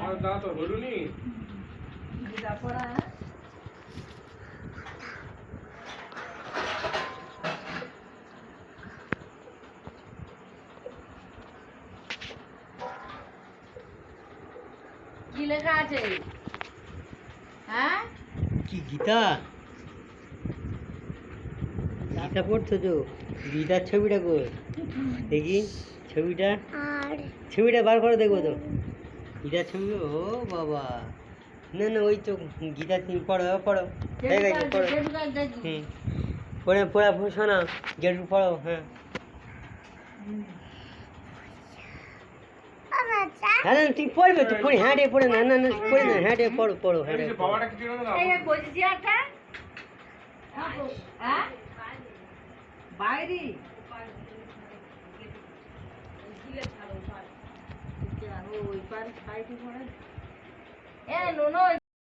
আর দা তো হলুনি গীতা পড়া কি লেখা আছে? হ্যাঁ কি গীতা? গীতা পড়ছো তো? গীতার ছবিটা কই দেখি? ছবিটা ছবিটা বার করে দেখবো তো। গীতার ছবি? ও বাবা, না না ওই তো গীতা তুমি পড়ো পড়ো, ঠিক আছে পড়ো। হুম, পড়ে পড়া শোনা, যেটুকু পড়ো। হ্যাঁ হ্যাঁ না তুমি পড়বে তো, পড়ে হ্যাঁ রে পড়ে না, না না পড়ে না, হ্যাঁ রে পড়ো পড়ো, হ্যাঁ রে পড়ো। বাবাটা কি ছিল না? এই বসেছি একটা হ্যাঁ বাইরে ওই পার সাইডে পড়ে এ নো